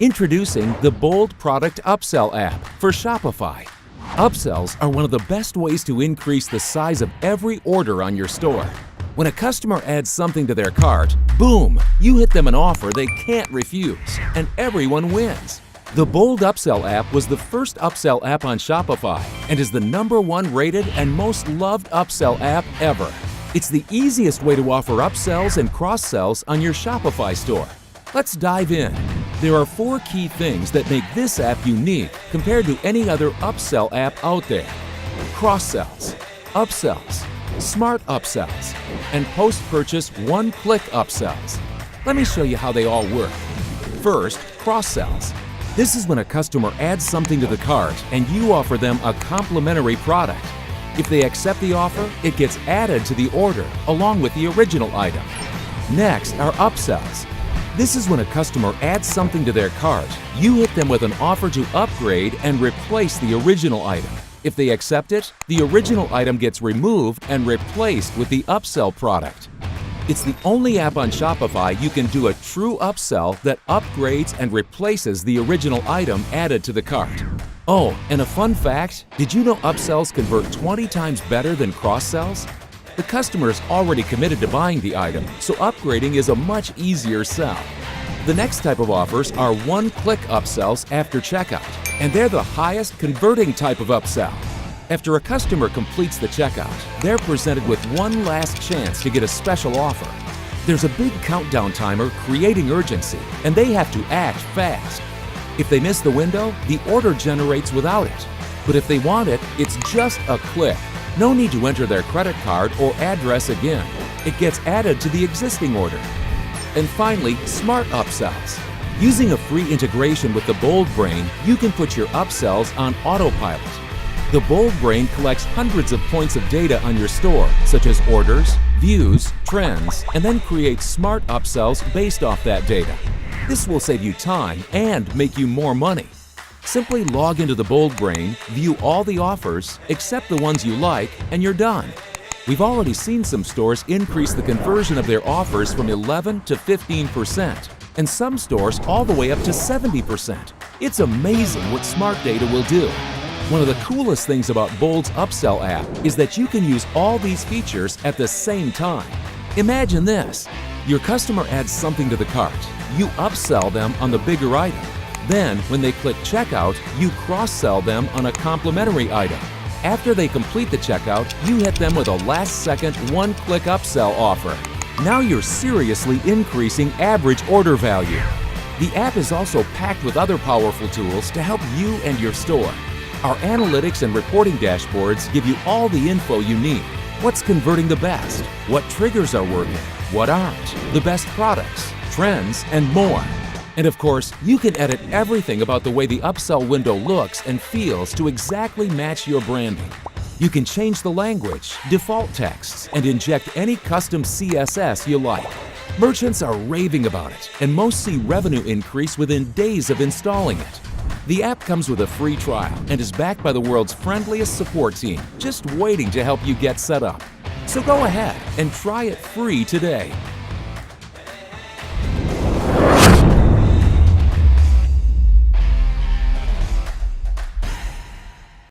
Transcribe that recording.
Introducing the Bold Product Upsell app for Shopify. Upsells are one of the best ways to increase the size of every order on your store. When a customer adds something to their cart, boom, you hit them an offer they can't refuse, and everyone wins. The Bold Upsell app was the first upsell app on Shopify and is the #1 rated and most loved upsell app ever. It's the easiest way to offer upsells and cross-sells on your Shopify store. Let's dive in. There are 4 key things that make this app unique compared to any other upsell app out there: cross-sells, upsells, smart upsells, and post-purchase one-click upsells. Let me show you how they all work. First, cross-sells. This is when a customer adds something to the cart and you offer them a complimentary product. If they accept the offer, it gets added to the order along with the original item. Next are upsells. This is when a customer adds something to their cart, you hit them with an offer to upgrade and replace the original item. If they accept it, the original item gets removed and replaced with the upsell product. It's the only app on Shopify you can do a true upsell that upgrades and replaces the original item added to the cart. Oh, and a fun fact, did you know upsells convert 20 times better than cross-sells? The customer is already committed to buying the item, so upgrading is a much easier sell. The next type of offers are one-click upsells after checkout, and they're the highest converting type of upsell. After a customer completes the checkout, they're presented with one last chance to get a special offer. There's a big countdown timer creating urgency, and they have to act fast. If they miss the window, the order generates without it. But if they want it, it's just a click. No need to enter their credit card or address again. It gets added to the existing order. And finally, smart upsells. Using a free integration with the Bold Brain, you can put your upsells on autopilot. The Bold Brain collects hundreds of points of data on your store, such as orders, views, trends, and then creates smart upsells based off that data. This will save you time and make you more money. Simply log into the Bold Brain, view all the offers, accept the ones you like, and you're done. We've already seen some stores increase the conversion of their offers from 11 to 15%, and some stores all the way up to 70%. It's amazing what smart data will do. One of the coolest things about Bold's Upsell app is that you can use all these features at the same time. Imagine this. Your customer adds something to the cart. You upsell them on the bigger item. Then, when they click checkout, you cross-sell them on a complimentary item. After they complete the checkout, you hit them with a last-second one-click upsell offer. Now you're seriously increasing average order value. The app is also packed with other powerful tools to help you and your store. Our analytics and reporting dashboards give you all the info you need. What's converting the best? What triggers are working? What aren't? The best products, trends, and more. And of course, you can edit everything about the way the upsell window looks and feels to exactly match your branding. You can change the language, default texts, and inject any custom CSS you like. Merchants are raving about it, and most see revenue increase within days of installing it. The app comes with a free trial and is backed by the world's friendliest support team, just waiting to help you get set up. So go ahead and try it free today.